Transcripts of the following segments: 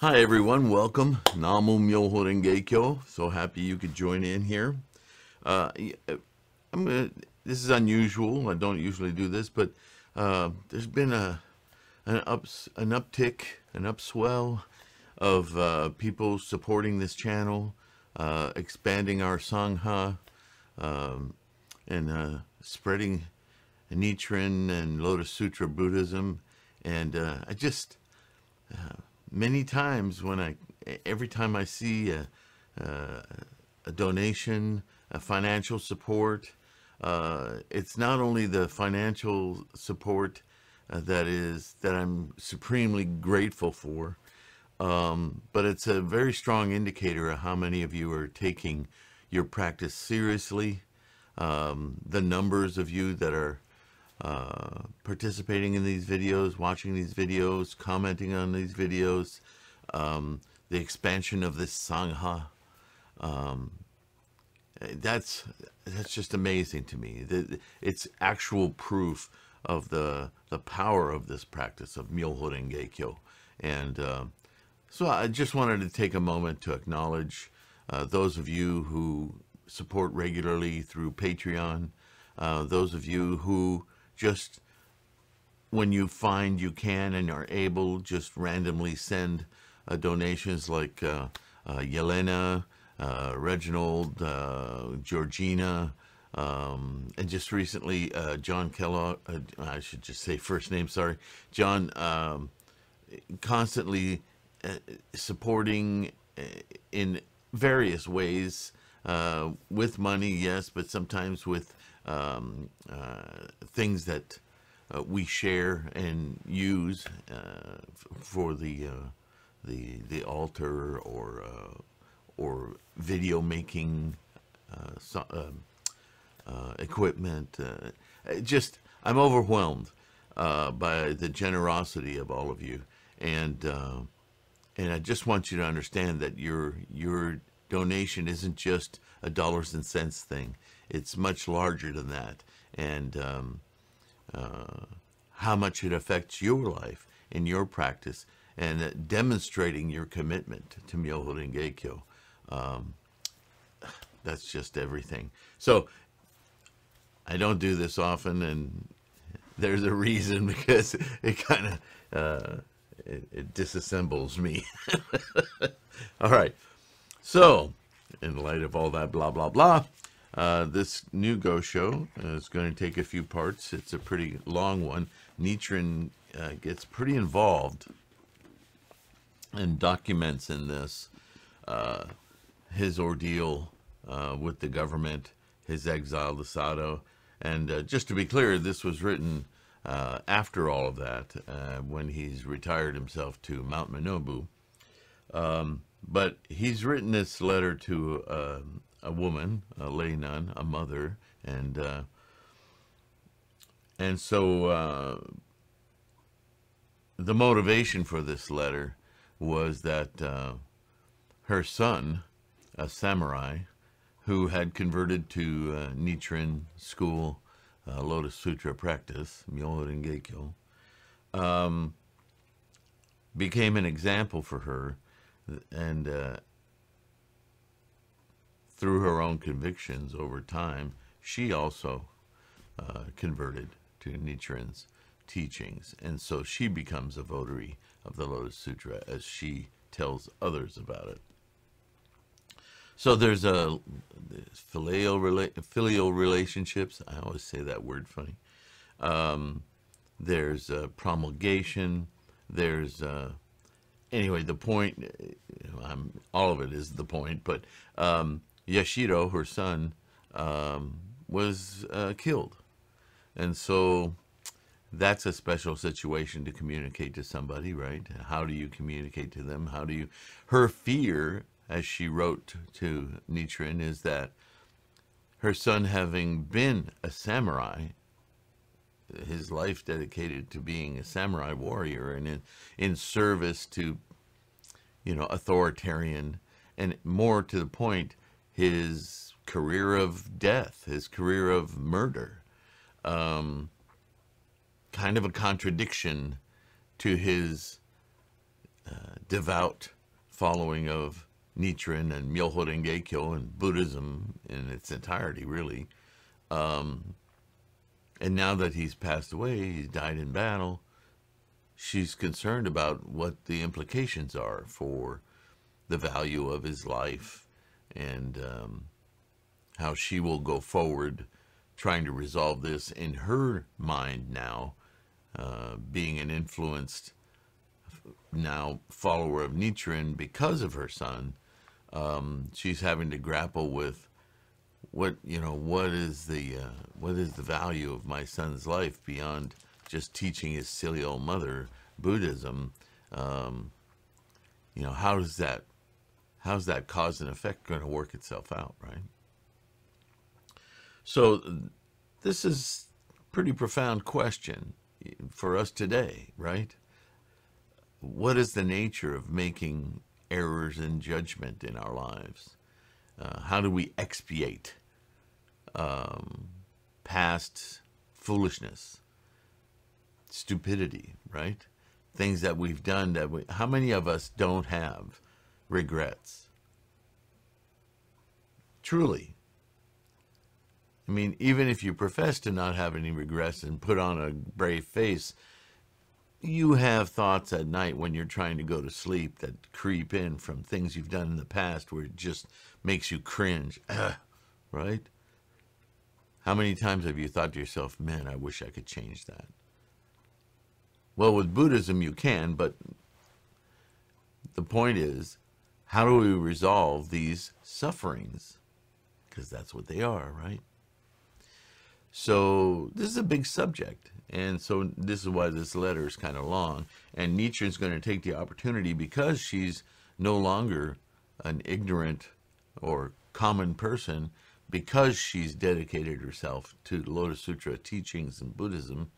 Hi everyone, welcome. Namu Myoho Renge Kyo. So happy you could join in here. This is unusual. I don't usually do this, but there's been an uptick, an upswell of people supporting this channel, expanding our Sangha, and spreading Nichiren and Lotus Sutra Buddhism. And I just many times every time I see a donation, a financial support, it's not only the financial support that I'm supremely grateful for, but it's a very strong indicator of how many of you are taking your practice seriously. The numbers of you that are participating in these videos, watching these videos, commenting on these videos, the expansion of this Sangha, that's just amazing to me. It's actual proof of the power of this practice of Myoho Renge Kyo. And so I just wanted to take a moment to acknowledge those of you who support regularly through Patreon, those of you who just, when you find you can and are able, just randomly send donations, like Yelena, Reginald, Georgina, and just recently John Kellogg, I should just say first name, sorry, John, constantly supporting in various ways, with money, yes, but sometimes with things that we share and use for the altar, or video making equipment. I'm overwhelmed by the generosity of all of you, and I just want you to understand that your donation isn't just a dollars and cents thing. It's much larger than that, and how much it affects your life and your practice, and demonstrating your commitment to Myoho Renge Kyo. That's just everything. So I don't do this often, and there's a reason, because it kind of it disassembles me. All right. So, in light of all that blah, blah, blah, this new Go show is going to take a few parts. It's a pretty long one. Nichiren gets pretty involved and documents in this his ordeal with the government, his exile to Sado. And just to be clear, this was written after all of that, when he's retired himself to Mount Minobu. But he's written this letter to a woman, a lay nun, a mother, and so the motivation for this letter was that her son, a samurai, who had converted to Nichiren school, Lotus Sutra practice, Myoho Renge Kyo, became an example for her. And through her own convictions over time, she also converted to Nichiren's teachings. And so she becomes a votary of the Lotus Sutra as she tells others about it. So there's filial relationships. I always say that word funny. There's promulgation. There's anyway, the point, all of it is the point, but Yashiro, her son, was killed. And so that's a special situation to communicate to somebody, right? How do you communicate to them? How do you... Her fear, as she wrote to Nichiren, is that her son, having been a samurai, his life dedicated to being a samurai warrior and in service to, authoritarian, and more to the point, his career of death, his career of murder, kind of a contradiction to his devout following of Nichiren and Myoho Renge-kyo and Buddhism in its entirety, really. And now that he's passed away, he died in battle, she's concerned about what the implications are for the value of his life, and how she will go forward trying to resolve this in her mind now, being an influenced now follower of Nichiren because of her son. She's having to grapple with what is the value of my son's life beyond just teaching his silly old mother Buddhism. How's that cause and effect going to work itself out, right? So this is a pretty profound question for us today, right? What is the nature of making errors in judgment in our lives? How do we expiate past foolishness, stupidity, right? Things that we've done how many of us don't have regrets? Truly. I mean, even if you profess to not have any regrets and put on a brave face, you have thoughts at night when you're trying to go to sleep that creep in from things you've done in the past where it just makes you cringe, right? How many times have you thought to yourself, man, I wish I could change that? Well, with Buddhism you can, but the point is, how do we resolve these sufferings? Because that's what they are, right? So this is a big subject, and so this is why this letter is kind of long. And Nichiren's going to take the opportunity, because she's no longer an ignorant or common person, because she's dedicated herself to the Lotus Sutra teachings and Buddhism.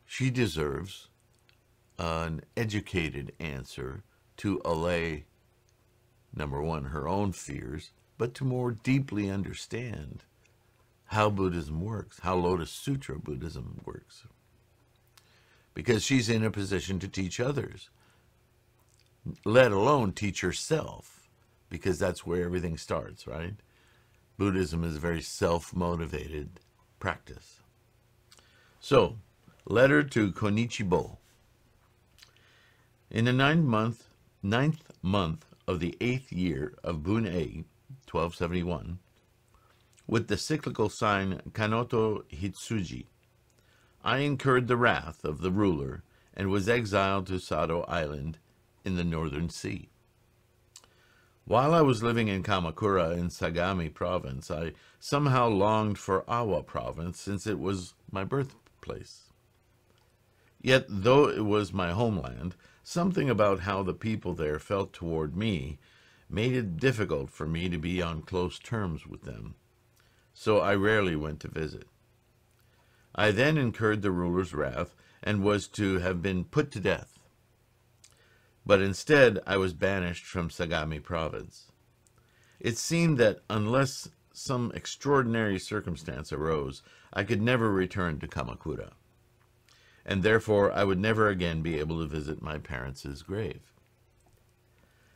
She deserves an educated answer to allay, number one, her own fears, but to more deeply understand how Buddhism works, how Lotus Sutra Buddhism works. Because she's in a position to teach others, let alone teach herself, because that's where everything starts, right? Buddhism is a very self-motivated practice. So, letter to Konichi-bo. In the ninth month of the 8th year of Bun-ei, 1271, with the cyclical sign Kanoto Hitsuji, I incurred the wrath of the ruler and was exiled to Sado Island in the northern sea. While I was living in Kamakura in Sagami province, I somehow longed for Awa province, since it was my birthplace. Yet, though it was my homeland, something about how the people there felt toward me made it difficult for me to be on close terms with them, so I rarely went to visit. I then incurred the ruler's wrath and was to have been put to death. But instead, I was banished from Sagami province. It seemed that unless some extraordinary circumstance arose, I could never return to Kamakura, and therefore I would never again be able to visit my parents' grave.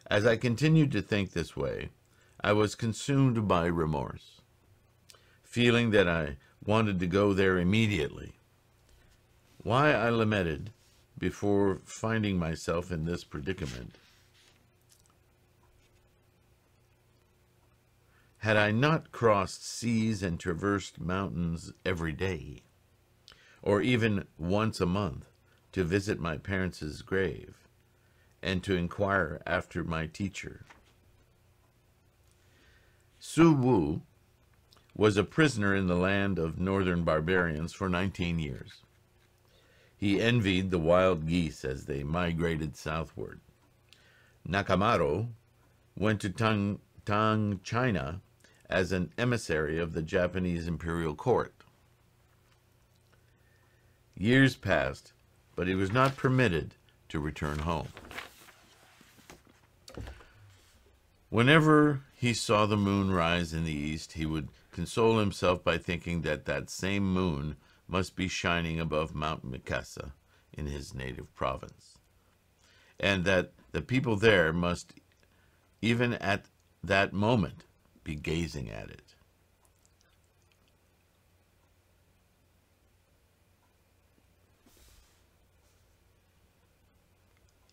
As I continued to think this way, I was consumed by remorse, feeling that I wanted to go there immediately. Why I lamented before finding myself in this predicament. Had I not crossed seas and traversed mountains every day, or even once a month, to visit my parents' grave and to inquire after my teacher. Su Wu was a prisoner in the land of northern barbarians for 19 years. He envied the wild geese as they migrated southward. Nakamaro went to Tang, China, as an emissary of the Japanese imperial court. Years passed, but he was not permitted to return home. Whenever he saw the moon rise in the east, he would console himself by thinking that that same moon must be shining above Mount Mikasa in his native province. and that the people there must, even at that moment, be gazing at it.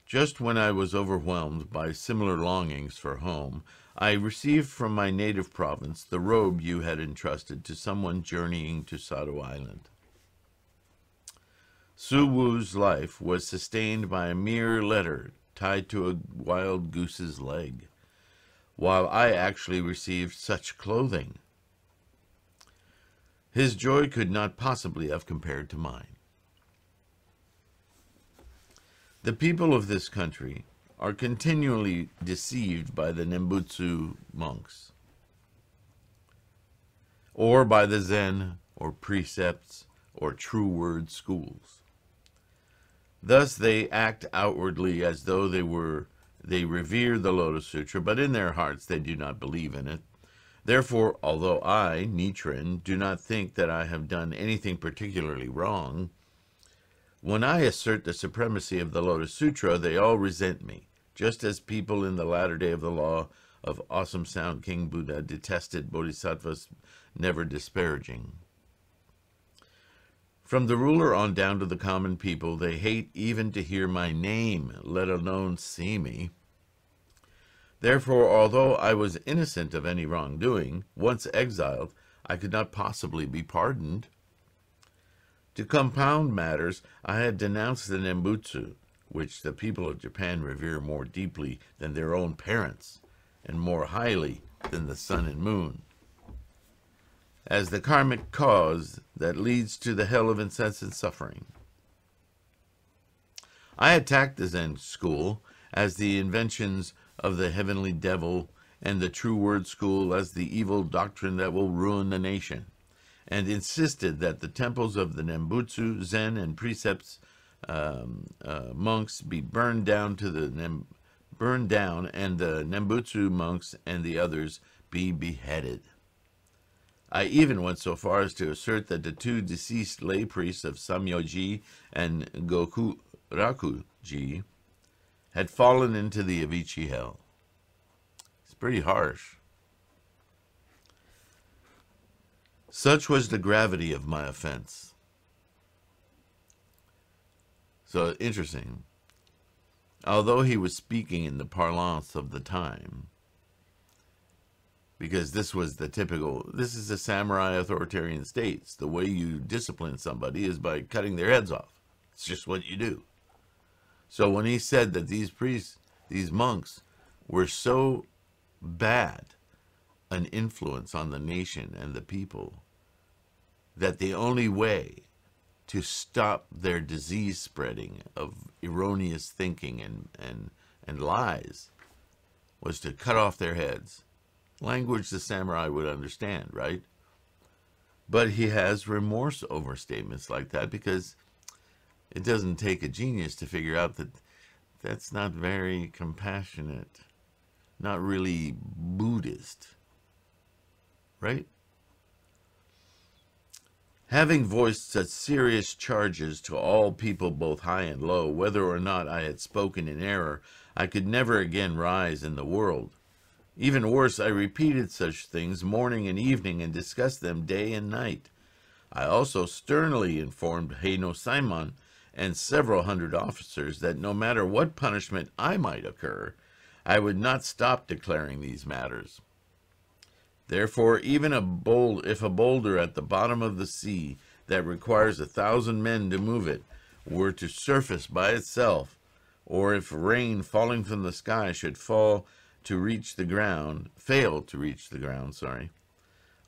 Just when I was overwhelmed by similar longings for home, I received from my native province the robe you had entrusted to someone journeying to Sado Island. Su Wu's life was sustained by a mere letter tied to a wild goose's leg, while I actually received such clothing. His joy could not possibly have compared to mine. The people of this country are continually deceived by the Nembutsu monks, or by the Zen, or precepts, or true word schools. Thus they act outwardly as though they revere the Lotus Sutra, but in their hearts they do not believe in it. Therefore, although I, Nichiren, do not think that I have done anything particularly wrong, when I assert the supremacy of the Lotus Sutra, they all resent me, just as people in the latter day of the law of Awesome Sound King Buddha detested bodhisattvas, never disparaging. From the ruler on down to the common people, they hate even to hear my name, let alone see me. Therefore, although I was innocent of any wrongdoing, once exiled, I could not possibly be pardoned. To compound matters, I had denounced the Nembutsu, which the people of Japan revere more deeply than their own parents, and more highly than the sun and moon, as the karmic cause that leads to the hell of incessant suffering. I attacked the Zen school as the inventions of the heavenly devil, and the true word school as the evil doctrine that will ruin the nation, and insisted that the temples of the Nembutsu, Zen, and precepts monks be burned down, and the Nembutsu monks and the others be beheaded. I even went so far as to assert that the two deceased lay priests of Samyoji and Gokuraku-ji had fallen into the Avicii hell. It's pretty harsh. Such was the gravity of my offense. So, interesting. Although he was speaking in the parlance of the time, because this was the typical, this is the samurai authoritarian states. The way you discipline somebody is by cutting their heads off. It's just what you do. So when he said that these priests, these monks, were so bad an influence on the nation and the people, that the only way to stop their disease spreading of erroneous thinking and lies was to cut off their heads. Language the samurai would understand, right? But he has remorse over statements like that, because it doesn't take a genius to figure out that that's not very compassionate, not really Buddhist, right? Having voiced such serious charges to all people both high and low, whether or not I had spoken in error, I could never again rise in the world. Even worse, I repeated such things morning and evening and discussed them day and night. I also sternly informed Heino Saimon and several hundred officers that no matter what punishment I might occur, I would not stop declaring these matters. Therefore, even if a boulder at the bottom of the sea that requires 1,000 men to move it were to surface by itself, or if rain falling from the sky should fail to reach the ground,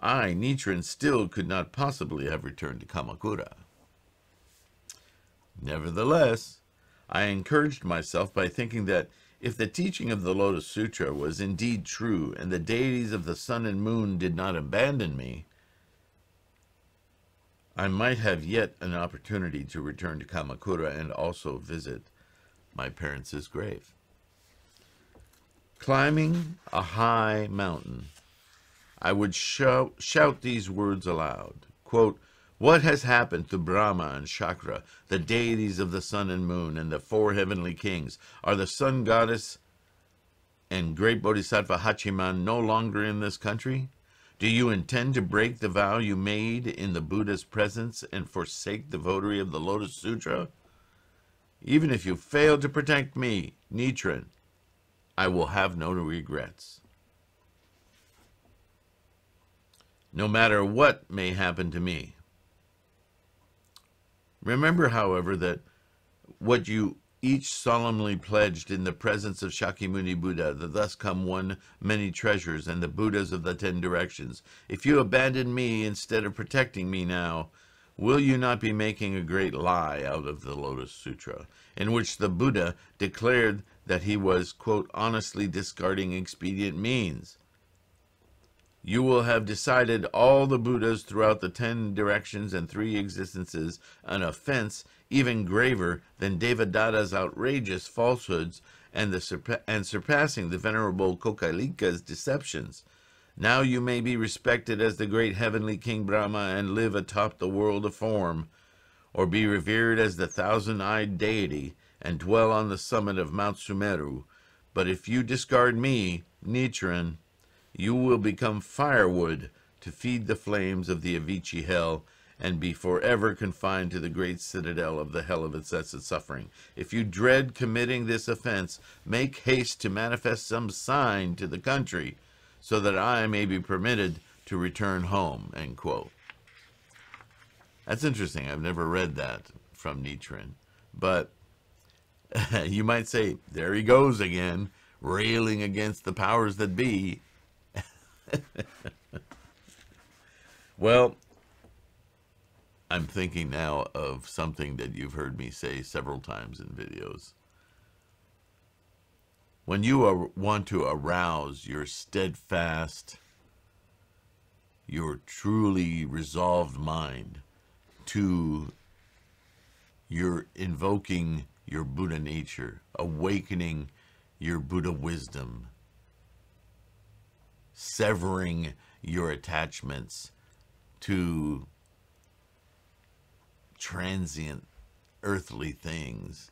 I, Nichiren, still could not possibly have returned to Kamakura. Nevertheless, I encouraged myself by thinking that if the teaching of the Lotus Sutra was indeed true, and the deities of the sun and moon did not abandon me, I might have yet an opportunity to return to Kamakura and also visit my parents' grave. Climbing a high mountain, I would shout these words aloud, quote, What has happened to Brahma and Shakra, the deities of the sun and moon, and the four heavenly kings? Are the sun goddess and great Bodhisattva Hachiman no longer in this country? Do you intend to break the vow you made in the Buddha's presence and forsake the votary of the Lotus Sutra? Even if you fail to protect me, Nichiren, I will have no regrets. No matter what may happen to me. Remember, however, that what you each solemnly pledged in the presence of Shakyamuni Buddha, that thus come one many treasures and the Buddhas of the 10 directions. If you abandon me instead of protecting me now, will you not be making a great lie out of the Lotus Sutra, in which the Buddha declared that he was, quote, honestly discarding expedient means? You will have decided all the Buddhas throughout the 10 directions and 3 existences an offense even graver than Devadatta's outrageous falsehoods and surpassing the venerable Kokailika's deceptions. Now you may be respected as the great heavenly King Brahma and live atop the world of form, or be revered as the 1,000-eyed deity and dwell on the summit of Mount Sumeru. But if you discard me, Nichiren, you will become firewood to feed the flames of the Avicii hell and be forever confined to the great citadel of the hell of incessant suffering. If you dread committing this offense, make haste to manifest some sign to the country so that I may be permitted to return home, end quote. That's interesting. I've never read that from Nichiren. But you might say, there he goes again, railing against the powers that be. Well, I'm thinking now of something that you've heard me say several times in videos. When you want to arouse your steadfast, your truly resolved mind to your invoking your Buddha nature, awakening your Buddha wisdom, severing your attachments to transient earthly things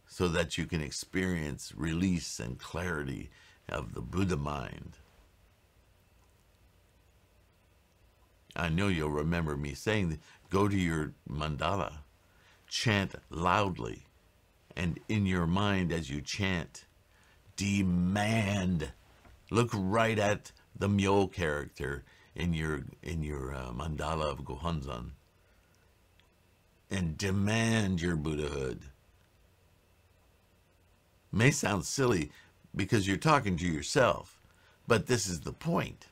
so that you can experience release and clarity of the Buddha mind. I know you'll remember me saying that. Go to your mandala, chant loudly, and in your mind as you chant, demand. Look right at the Myo character in your mandala of Gohonzon and demand your Buddhahood. May sound silly because you're talking to yourself, but this is the point.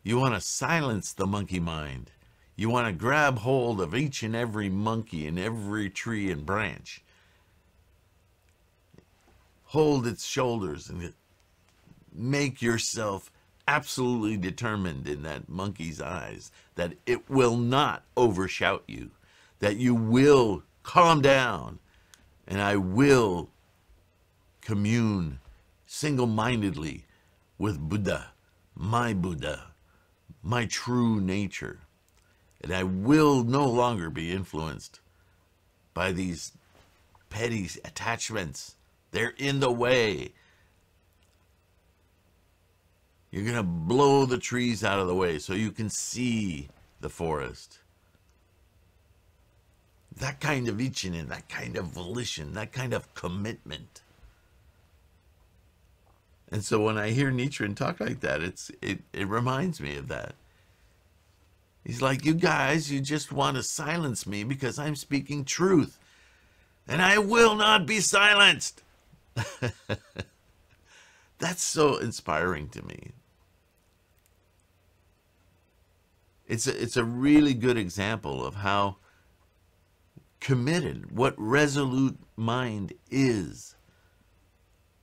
You want to silence the monkey mind. You want to grab hold of each and every monkey in every tree and branch. Hold its shoulders and make yourself absolutely determined in that monkey's eyes that it will not overshout you, that you will calm down, and I will commune single-mindedly with Buddha, my true nature, and I will no longer be influenced by these petty attachments. They're in the way. You're going to blow the trees out of the way so you can see the forest. That kind of ichinen, that kind of volition, that kind of commitment. And so when I hear Nichiren talk like that, it reminds me of that. He's like, you guys, you just want to silence me because I'm speaking truth. And I will not be silenced. That's so inspiring to me. It's a really good example of how committed, what resolute mind is.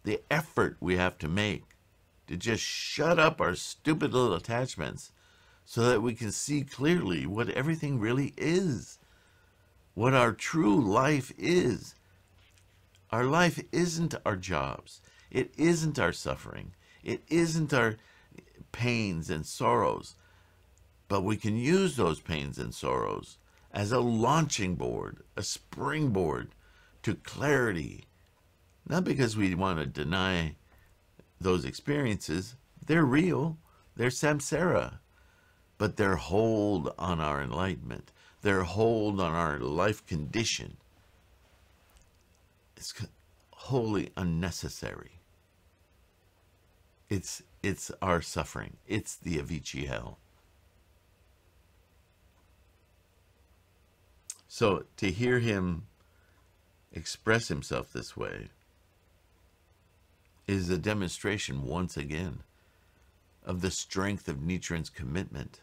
The effort we have to make to just shut up our stupid little attachments so that we can see clearly what everything really is, what our true life is. Our life isn't our jobs. It isn't our suffering. It isn't our pains and sorrows. But we can use those pains and sorrows as a launching board, a springboard to clarity. Not because we want to deny those experiences. They're real. They're samsara. But their hold on our enlightenment, their hold on our life condition, is wholly unnecessary. It's our suffering. It's the Avicii hell. So to hear him express himself this way is a demonstration, once again, of the strength of Nichiren's commitment.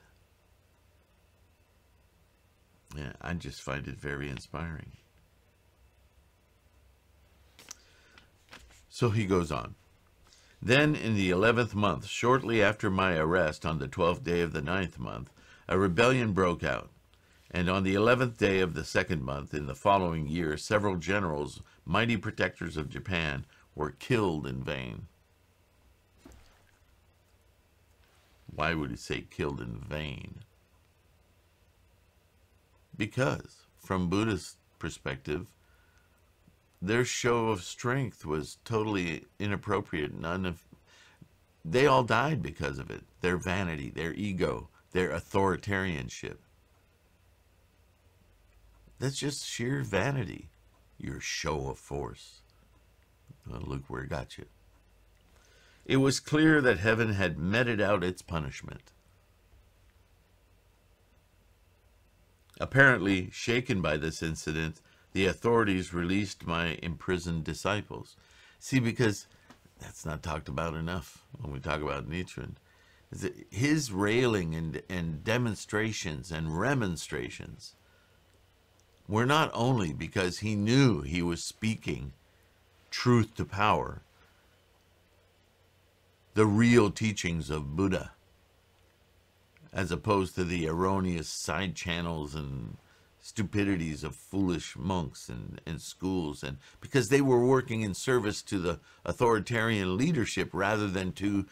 Yeah, I just find it very inspiring. So he goes on. Then in the 11th month, shortly after my arrest on the 12th day of the 9th month, a rebellion broke out. And on the 11th day of the 2nd month in the following year, several generals, mighty protectors of Japan, were killed in vain. Why would he say killed in vain? Because, from Buddhist perspective, their show of strength was totally inappropriate. They all died because of it. Their vanity, their ego, their authoritarianship. That's just sheer vanity. Your show of force. Well, look where it got you. It was clear that heaven had meted out its punishment. Apparently, shaken by this incident, the authorities released my imprisoned disciples. See, because that's not talked about enough when we talk about Nichiren. His railing and demonstrations and remonstrations were not only because he knew he was speaking truth to power, the real teachings of Buddha, as opposed to the erroneous side channels and stupidities of foolish monks and schools, and because they were working in service to the authoritarian leadership rather than to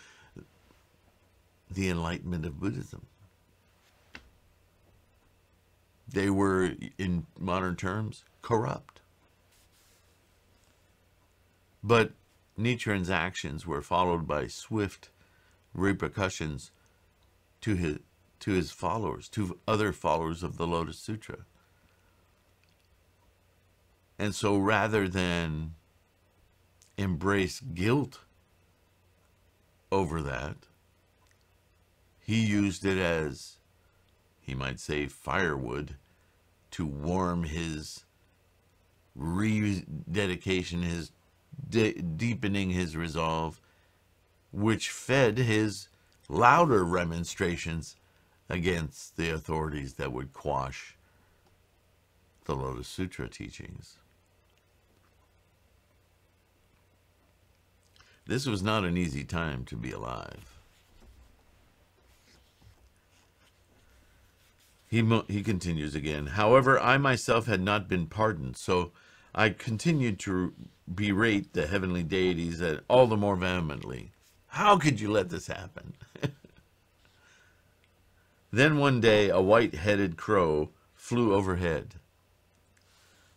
the enlightenment of Buddhism. They were, in modern terms, corrupt. But Nichiren's actions were followed by swift repercussions to his followers, to other followers of the Lotus Sutra. And so rather than embrace guilt over that, he used it as, he might say, firewood to warm his rededication, his deepening his resolve, which fed his louder remonstrations against the authorities that would quash the Lotus Sutra teachings. This was not an easy time to be alive. He continues again. However, I myself had not been pardoned, so I continued to berate the heavenly deities all the more vehemently. How could you let this happen? Then one day a white-headed crow flew overhead.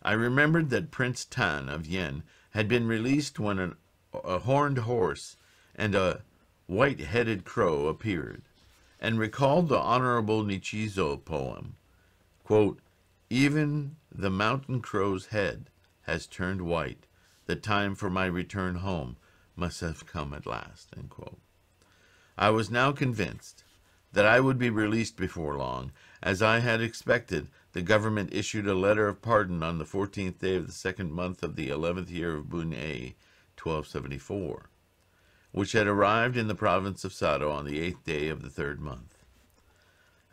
I remembered that Prince Tan of Yen had been released when a horned horse and a white-headed crow appeared, and recalled the Honorable Nichizo poem, quote, "Even the mountain crow's head has turned white. The time for my return home must have come at last," end quote. I was now convinced that I would be released before long. As I had expected, the government issued a letter of pardon on the 14th day of the 2nd month of the 11th year of Bun-ei, 1274, which had arrived in the province of Sado on the 8th day of the 3rd month.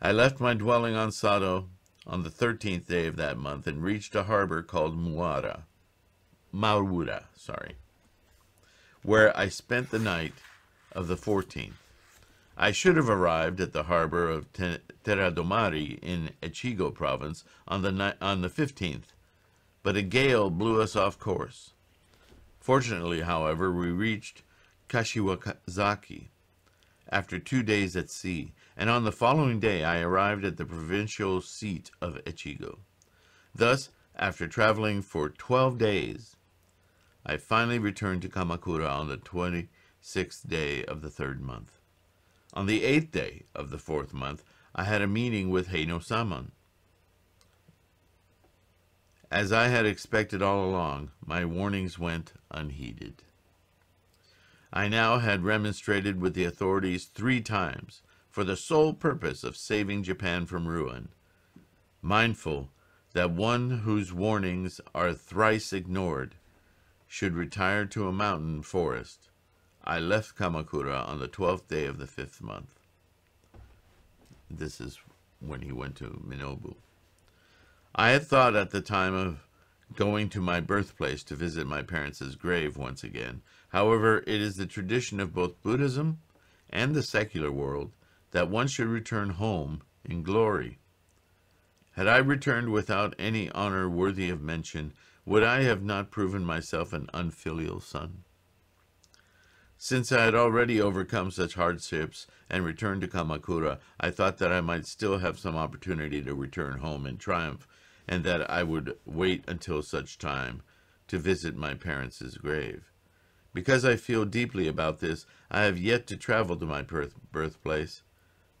I left my dwelling on Sado on the 13th day of that month and reached a harbor called Mawura, where I spent the night of the 14th. I should have arrived at the harbor of Teradomari in Echigo province on the 15th, but a gale blew us off course. Fortunately, however, we reached Kashiwazaki after 2 days at sea, and on the following day I arrived at the provincial seat of Echigo. Thus, after traveling for 12 days, I finally returned to Kamakura on the 26th day of the 3rd month. On the 8th day of the 4th month, I had a meeting with Heino-sama. As I had expected all along, my warnings went unheeded. I now had remonstrated with the authorities 3 times for the sole purpose of saving Japan from ruin, mindful that one whose warnings are thrice ignored should retire to a mountain forest. I left Kamakura on the 12th day of the 5th month. This is when he went to Minobu. I had thought at the time of going to my birthplace to visit my parents' grave once again. However, it is the tradition of both Buddhism and the secular world that one should return home in glory. Had I returned without any honor worthy of mention, would I have not proven myself an unfilial son? Since I had already overcome such hardships and returned to Kamakura, I thought that I might still have some opportunity to return home in triumph, and that I would wait until such time to visit my parents' grave. Because I feel deeply about this, I have yet to travel to my birthplace,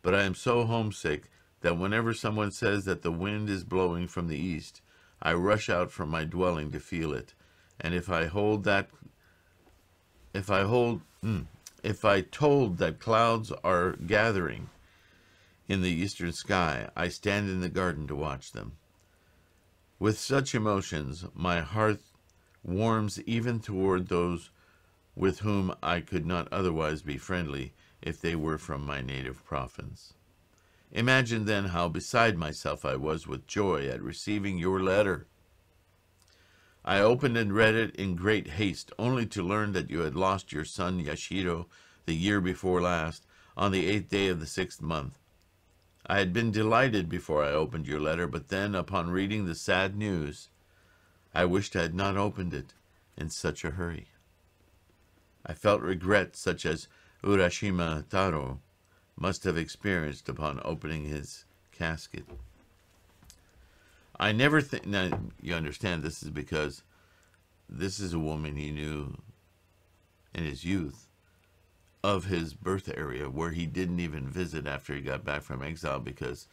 but I am so homesick that whenever someone says that the wind is blowing from the east, I rush out from my dwelling to feel it, and if I told that clouds are gathering in the eastern sky, I stand in the garden to watch them. With such emotions, my heart warms even toward those with whom I could not otherwise be friendly if they were from my native province. Imagine then how beside myself I was with joy at receiving your letter. I opened and read it in great haste, only to learn that you had lost your son Yashiro the year before last, on the 8th day of the 6th month. I had been delighted before I opened your letter, but then, upon reading the sad news, I wished I had not opened it in such a hurry. I felt regret such as Urashima Taro must have experienced upon opening his casket. I never think, now you understand this is because this is a woman he knew in his youth of his birth area, where he didn't even visit after he got back from exile because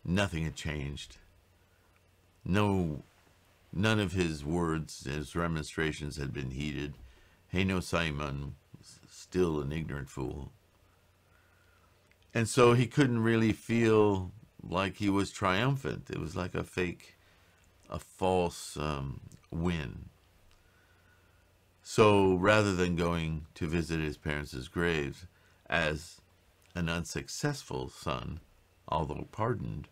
nothing had changed. None of his words, his remonstrations had been heeded. Heino-Simon was still an ignorant fool. And so he couldn't really feel like he was triumphant. It was like a false win. So rather than going to visit his parents' graves as an unsuccessful son, although pardoned,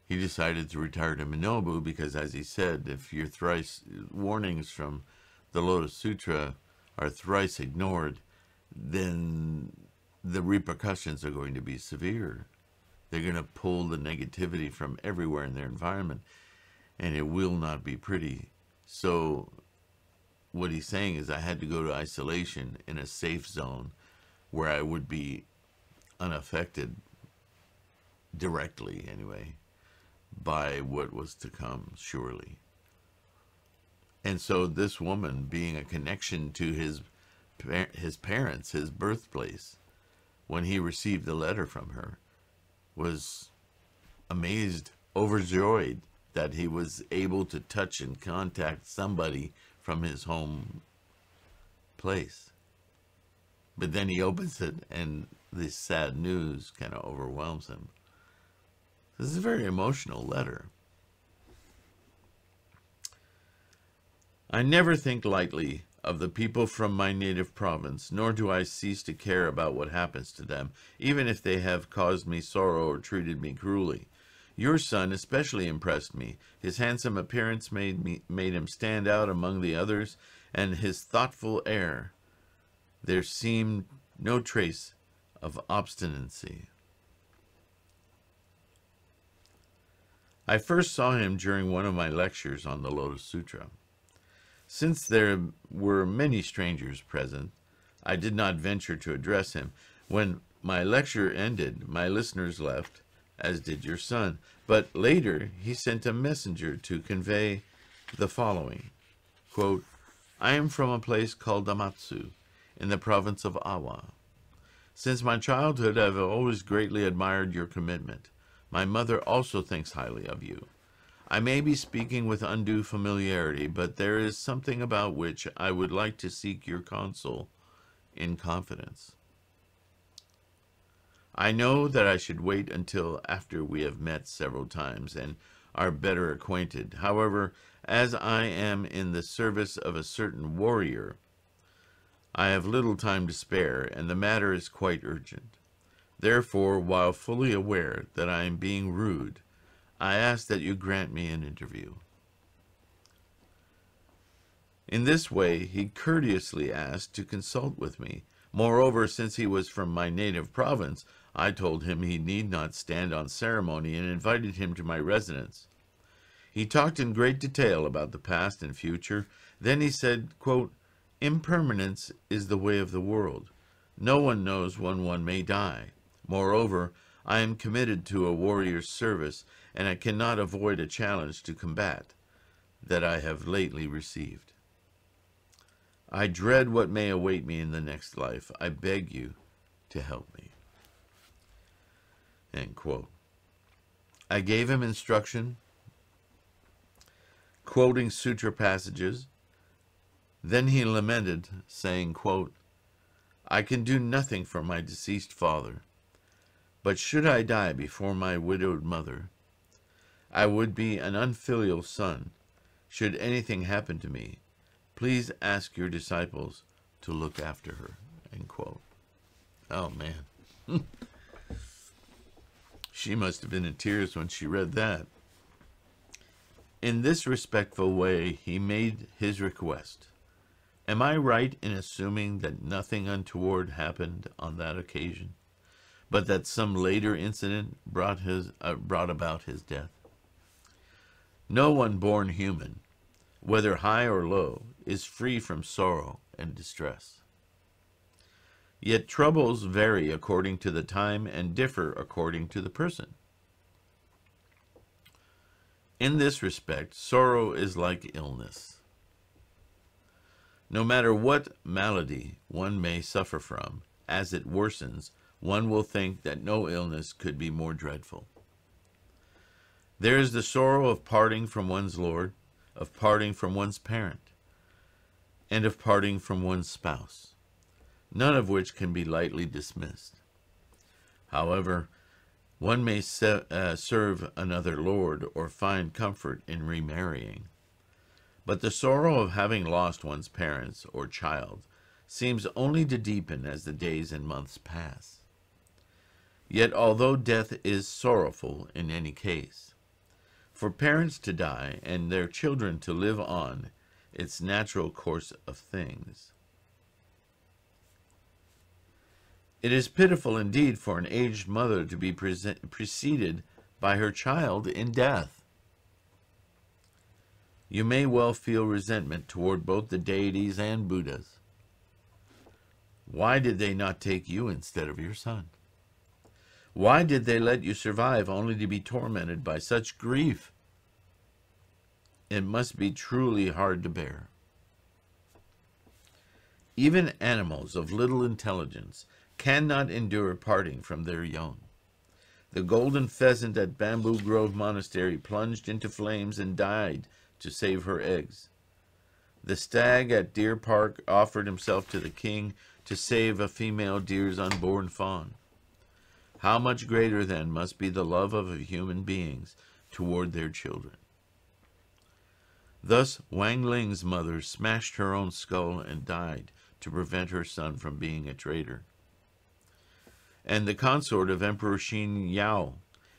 he decided to retire to Minobu because, as he said, if your warnings from the Lotus Sutra are thrice ignored, then the repercussions are going to be severe. They're going to pull the negativity from everywhere in their environment, and it will not be pretty. So what he's saying is I had to go to isolation in a safe zone where I would be unaffected directly, anyway, by what was to come, surely. And so this woman, being a connection to his parents, his birthplace, when he received the letter from her, was amazed, overjoyed that he was able to touch and contact somebody from his home place. But then he opens it and this sad news kind of overwhelms him. This is a very emotional letter. I never think lightly of the people from my native province, nor do I cease to care about what happens to them, even if they have caused me sorrow or treated me cruelly. Your son especially impressed me. His handsome appearance made him stand out among the others, and his thoughtful air. There seemed no trace of obstinacy. I first saw him during one of my lectures on the Lotus Sutra. Since there were many strangers present, I did not venture to address him. When my lecture ended, my listeners left, as did your son. But later, he sent a messenger to convey the following, quote, I am from a place called Amatsu, in the province of Awa. Since my childhood, I have always greatly admired your commitment. My mother also thinks highly of you. I may be speaking with undue familiarity, but there is something about which I would like to seek your counsel in confidence. I know that I should wait until after we have met several times and are better acquainted. However, as I am in the service of a certain warrior, I have little time to spare, and the matter is quite urgent. Therefore, while fully aware that I am being rude, I ask that you grant me an interview. In this way, he courteously asked to consult with me. Moreover, since he was from my native province, I told him he need not stand on ceremony and invited him to my residence. He talked in great detail about the past and future. Then he said, quote, Impermanence is the way of the world. No one knows when one may die. Moreover, I am committed to a warrior's service, and I cannot avoid a challenge to combat that I have lately received. I dread what may await me in the next life. I beg you to help me. End quote. I gave him instruction, quoting sutra passages. Then he lamented, saying, quote, I can do nothing for my deceased father, but should I die before my widowed mother, I would be an unfilial son. Should anything happen to me, please ask your disciples to look after her. End quote. Oh, man. She must have been in tears when she read that. In this respectful way, he made his request. Am I right in assuming that nothing untoward happened on that occasion, but that some later incident brought about his death? No one born human, whether high or low, is free from sorrow and distress. Yet troubles vary according to the time and differ according to the person. In this respect, sorrow is like illness. No matter what malady one may suffer from, as it worsens, one will think that no illness could be more dreadful. There is the sorrow of parting from one's Lord, of parting from one's parent, and of parting from one's spouse, none of which can be lightly dismissed. However, one may serve another Lord or find comfort in remarrying. But the sorrow of having lost one's parents or child seems only to deepen as the days and months pass. Yet although death is sorrowful in any case, for parents to die and their children to live on its natural course of things, it is pitiful indeed for an aged mother to be preceded by her child in death. You may well feel resentment toward both the deities and Buddhas. Why did they not take you instead of your son? Why did they let you survive only to be tormented by such grief? It must be truly hard to bear. Even animals of little intelligence cannot endure parting from their young. The golden pheasant at Bamboo Grove Monastery plunged into flames and died to save her eggs. The stag at Deer Park offered himself to the king to save a female deer's unborn fawn. How much greater, then, must be the love of human beings toward their children. Thus, Wang Ling's mother smashed her own skull and died to prevent her son from being a traitor. And the consort of Emperor Xin Yao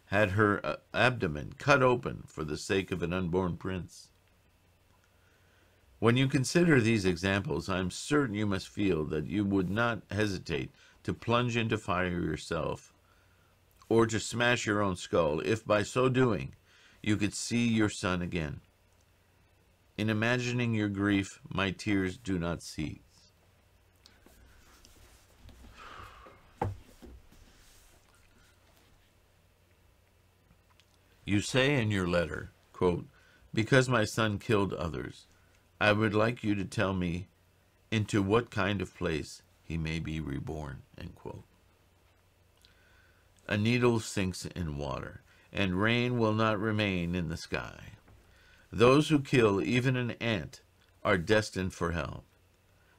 had her abdomen cut open for the sake of an unborn prince. When you consider these examples, I am certain you must feel that you would not hesitate to plunge into fire yourself or to smash your own skull if by so doing you could see your son again. In imagining your grief, my tears do not cease. You say in your letter, quote, because my son killed others, I would like you to tell me into what kind of place he may be reborn, end quote. A needle sinks in water, and rain will not remain in the sky. Those who kill even an ant are destined for hell,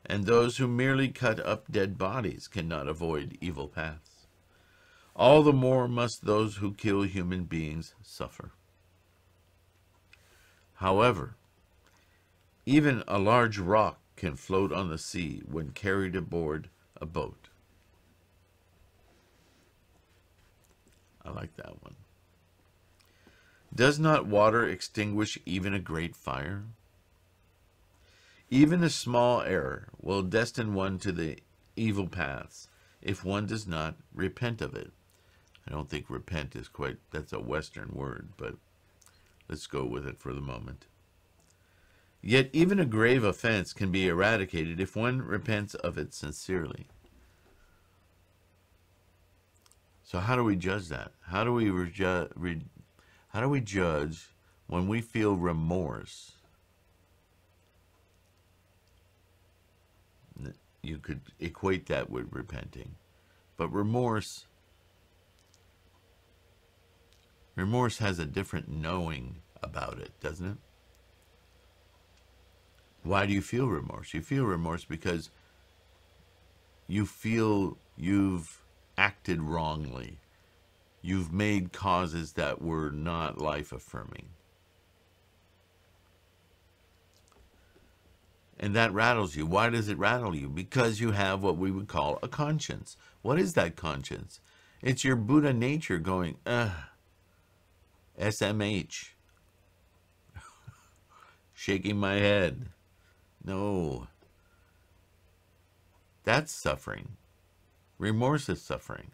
and those who merely cut up dead bodies cannot avoid evil paths. All the more must those who kill human beings suffer. However, even a large rock can float on the sea when carried aboard a boat. I like that one. Does not water extinguish even a great fire? Even a small error will destine one to the evil paths if one does not repent of it. I don't think repent is quite, that's a Western word, but let's go with it for the moment. Yet even a grave offense can be eradicated if one repents of it sincerely. So how do we judge that? How do we judge when we feel remorse? You could equate that with repenting, but remorse has a different knowing about it, doesn't it? Why do you feel remorse? You feel remorse because you feel you've acted wrongly. You've made causes that were not life-affirming. And that rattles you. Why does it rattle you? Because you have what we would call a conscience. What is that conscience? It's your Buddha nature going, SMH. Shaking my head. No. That's suffering. Remorse is suffering.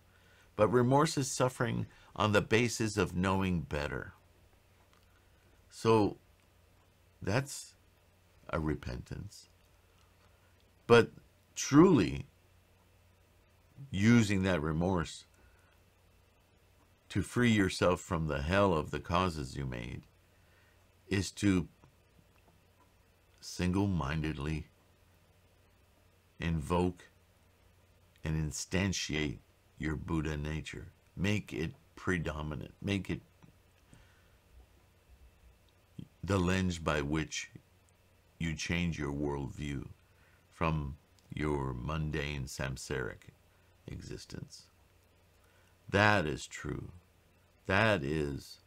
But remorse is suffering on the basis of knowing better. So that's a repentance. But truly using that remorse to free yourself from the hell of the causes you made is to single-mindedly invoke and instantiate your Buddha nature. Make it predominant. Make it the lens by which you change your worldview from your mundane samsaric existence. That is true. That is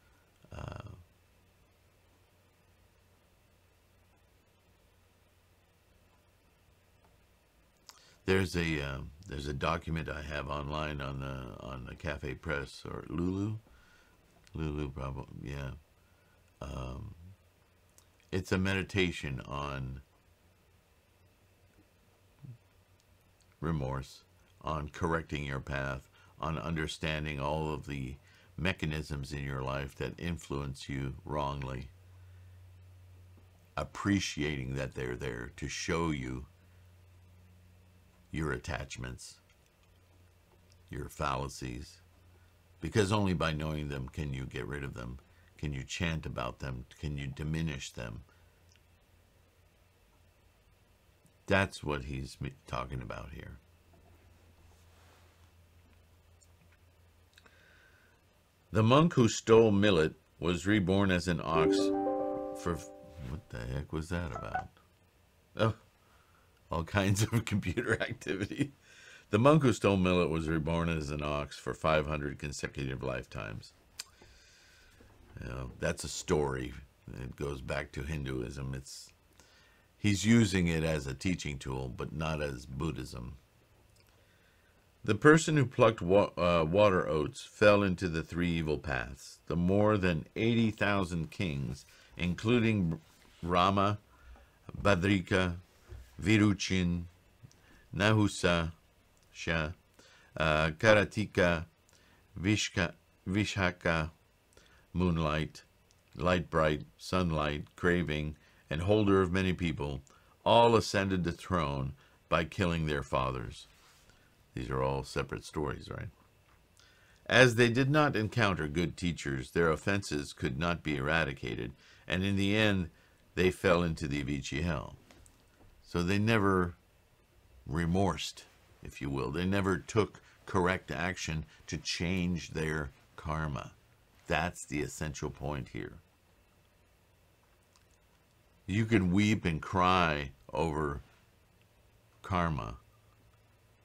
there's a document I have online on the Cafe Press or Lulu probably, yeah. It's a meditation on remorse, on correcting your path, on understanding all of the mechanisms in your life that influence you wrongly, appreciating that they're there to show you your attachments, your fallacies, because only by knowing them can you get rid of them. Can you chant about them? Can you diminish them? That's what he's talking about here. The monk who stole millet was reborn as an ox for... What the heck was that about? Oh, all kinds of computer activity. The monk who stole millet was reborn as an ox for 500 consecutive lifetimes. You know, that's a story. It goes back to Hinduism. He's using it as a teaching tool, but not as Buddhism. The person who plucked water oats fell into the three evil paths. The more than 80,000 kings, including Rama, Bhadrika, Viruchin, Nahusa, Karatika, Vishaka, moonlight, light bright, sunlight, craving, and holder of many people, all ascended the throne by killing their fathers. These are all separate stories, right? As they did not encounter good teachers, their offenses could not be eradicated, and in the end, they fell into the Avicii hell. So they never remorsed, if you will. They never took correct action to change their karma. That's the essential point here. You can weep and cry over karma,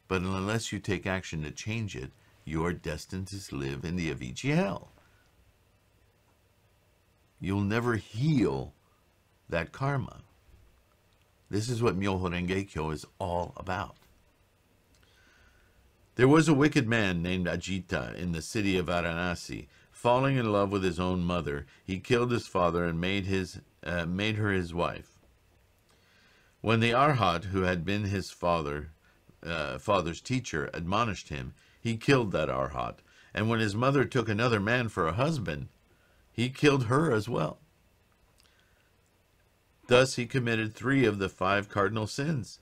but unless you take action to change it, you are destined to live in the Avicii hell. You'll never heal that karma. This is what Myoho Renge Kyo is all about. There was a wicked man named Ajita in the city of Varanasi. Falling in love with his own mother, he killed his father and made her his wife. When the Arhat, who had been his father's teacher, admonished him, he killed that Arhat. And when his mother took another man for a husband, he killed her as well. Thus he committed 3 of the 5 cardinal sins.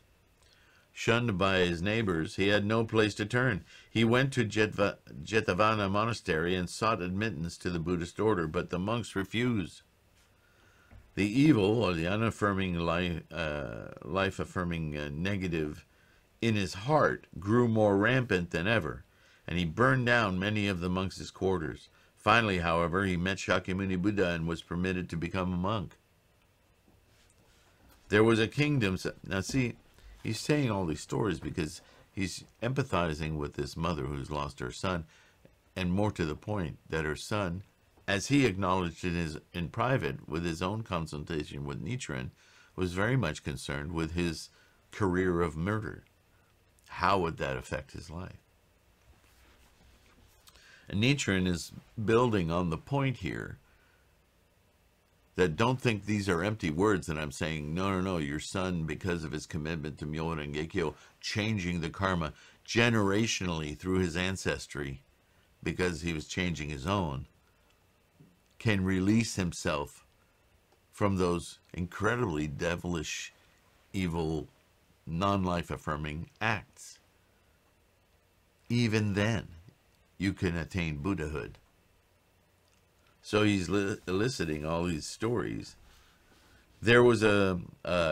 Shunned by his neighbors, he had no place to turn. He went to Jetavana monastery and sought admittance to the Buddhist order, but the monks refused. The evil, or the unaffirming life-affirming negative in his heart grew more rampant than ever, and he burned down many of the monks' quarters. Finally, however, he met Shakyamuni Buddha and was permitted to become a monk. There was a kingdom. Now see, he's saying all these stories because he's empathizing with this mother who's lost her son, and more to the point, that her son, as he acknowledged in private with his own consultation with Nichiren, was very much concerned with his career of murder. How would that affect his life? And Nichiren is building on the point here that don't think these are empty words that I'm saying, no, your son, because of his commitment to Myoho Renge Kyo, changing the karma generationally through his ancestry, because he was changing his own, can release himself from those incredibly devilish, evil, non-life affirming acts. Even then, you can attain Buddhahood. So he's eliciting all these stories. There was a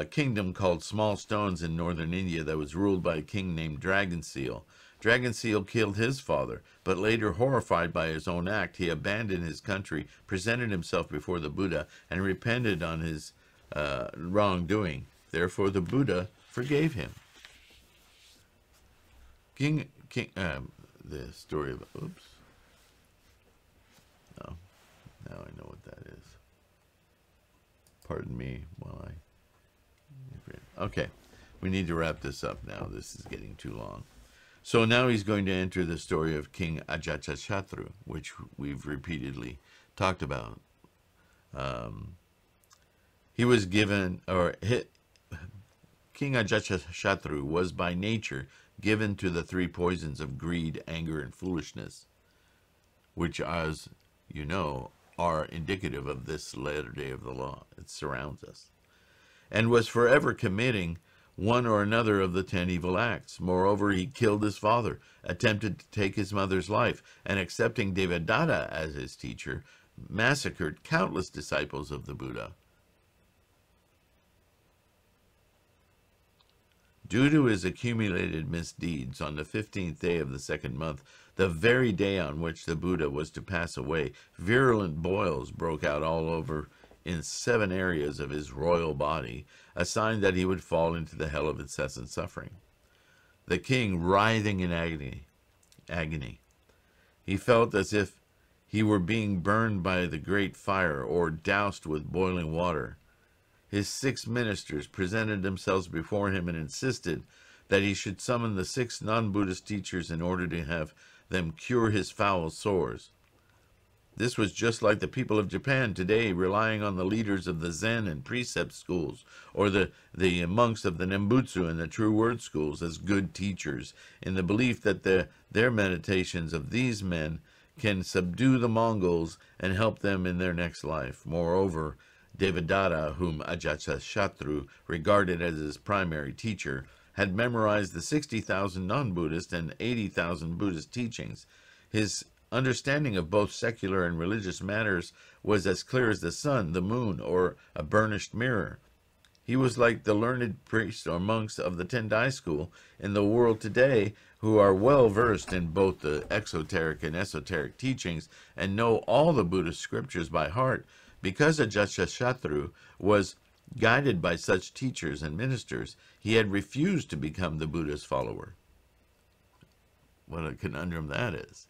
kingdom called Small Stones in northern India that was ruled by a king named Dragon Seal. Dragon Seal killed his father, but later, horrified by his own act, he abandoned his country, presented himself before the Buddha, and repented on his wrongdoing. Therefore, the Buddha forgave him. The story of, oops. No, now I know what that is. Pardon me while okay, we need to wrap this up now. This is getting too long. So now he's going to enter the story of King Ajatashatru, which we've repeatedly talked about. He was given, King Ajatashatru was by nature given to the 3 poisons of greed, anger, and foolishness, which, as you know, are indicative of this latter day of the law. It surrounds us. And was forever committing one or another of the 10 evil acts. Moreover, he killed his father, attempted to take his mother's life, and accepting Devadatta as his teacher, massacred countless disciples of the Buddha. Due to his accumulated misdeeds, on the 15th day of the 2nd month, the very day on which the Buddha was to pass away, virulent boils broke out all over in 7 areas of his royal body, a sign that he would fall into the hell of incessant suffering. The king, writhing in agony, he felt as if he were being burned by the great fire or doused with boiling water. His 6 ministers presented themselves before him and insisted that he should summon the 6 non-Buddhist teachers in order to have them cure his foul sores. This was just like the people of Japan today, relying on the leaders of the Zen and precept schools, or the monks of the Nembutsu and the True Word schools as good teachers, in the belief that their meditations of these men can subdue the Mongols and help them in their next life. Moreover, Devadatta, whom Ajatashatru regarded as his primary teacher, had memorized the 60,000 non-Buddhist and 80,000 Buddhist teachings. His understanding of both secular and religious matters was as clear as the sun, the moon, or a burnished mirror. He was like the learned priests or monks of the Tendai school in the world today, who are well versed in both the exoteric and esoteric teachings and know all the Buddhist scriptures by heart. Because Ajatashatru was guided by such teachers and ministers, he had refused to become the Buddha's follower. What a conundrum that is.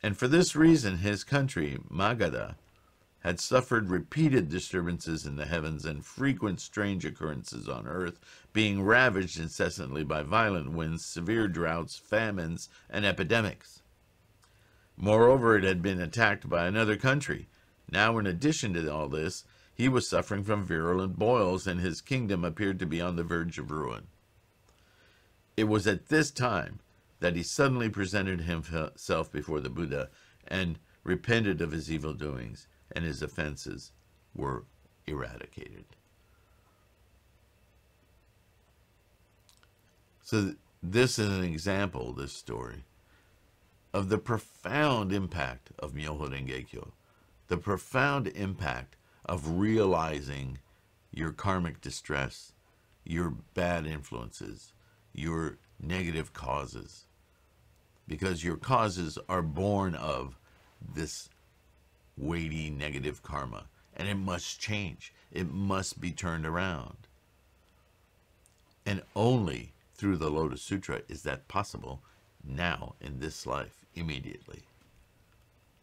And for this reason, his country, Magadha, had suffered repeated disturbances in the heavens and frequent strange occurrences on earth, being ravaged incessantly by violent winds, severe droughts, famines, and epidemics. Moreover, it had been attacked by another country. Now, in addition to all this, he was suffering from virulent boils, and his kingdom appeared to be on the verge of ruin. It was at this time that he suddenly presented himself before the Buddha and repented of his evil doings, and his offenses were eradicated. So this is an example, this story, of the profound impact of Myoho Renge Kyo, the profound impact of realizing your karmic distress, your bad influences, your negative causes, because your causes are born of this weighty negative karma, and it must change. It must be turned around. And only through the Lotus Sutra is that possible now in this life, immediately.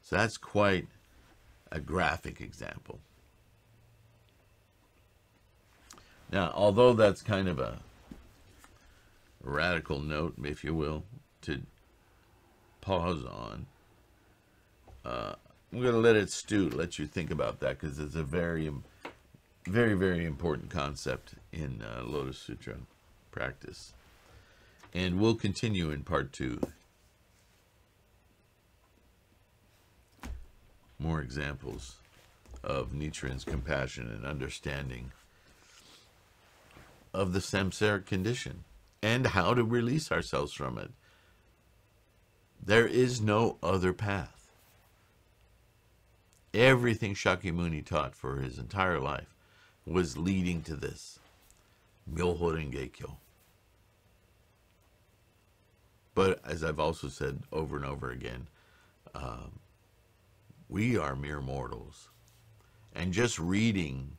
So that's quite a graphic example. Now, although that's kind of a radical note, if you will, to pause on, I'm going to let it stew, let you think about that, because it's a very, very important concept in Lotus Sutra practice. And we'll continue in part 2. More examples of Nichiren's compassion and understanding of the samsaric condition and how to release ourselves from it. There is no other path. Everything Shakyamuni taught for his entire life was leading to this. Myoho Renge Kyo. But as I've also said over and over again, we are mere mortals. And just reading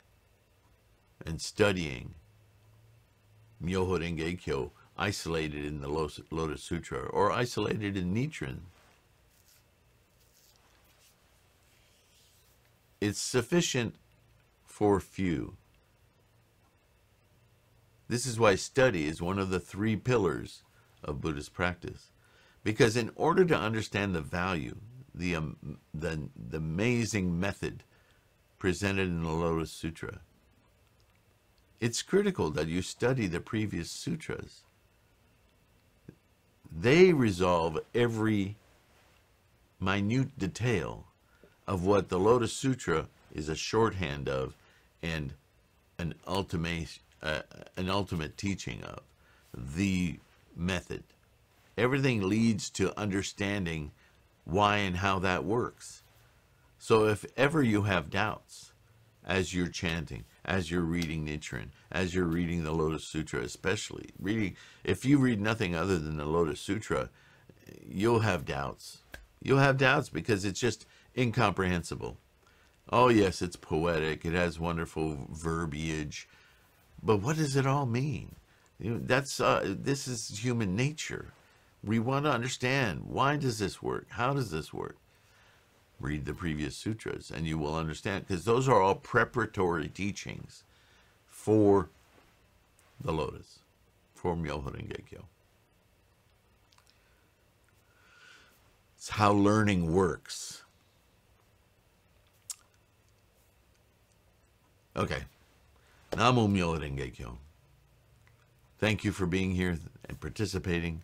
and studying Myoho Renge Kyo isolated in the Lotus Sutra or isolated in Nichiren, it's sufficient for few. This is why study is one of the 3 pillars of Buddhist practice. Because in order to understand the value, the amazing method presented in the Lotus Sutra, it's critical that you study the previous sutras. They resolve every minute detail of what the Lotus Sutra is a shorthand of and an ultimate teaching of, the method. Everything leads to understanding why and how that works. So if ever you have doubts as you're chanting, as you're reading Nichiren, as you're reading the Lotus Sutra, especially if you read nothing other than the Lotus Sutra, you'll have doubts. You'll have doubts because it's just incomprehensible. Oh yes, it's poetic, it has wonderful verbiage, but what does it all mean? This is human nature. We want to understand, why does this work? How does this work? Read the previous sutras and you will understand, because those are all preparatory teachings for the Lotus, for Myoho Renge Kyo. It's how learning works. Okay. Namo Myoho Renge Kyo. Thank you for being here and participating,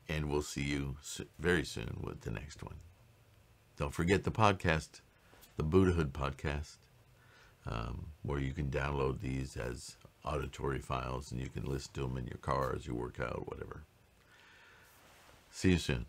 and we'll see you very soon with the next one. Don't forget the podcast, the Buddhahood podcast, where you can download these as auditory files and you can listen to them in your car as you work out, whatever. See you soon.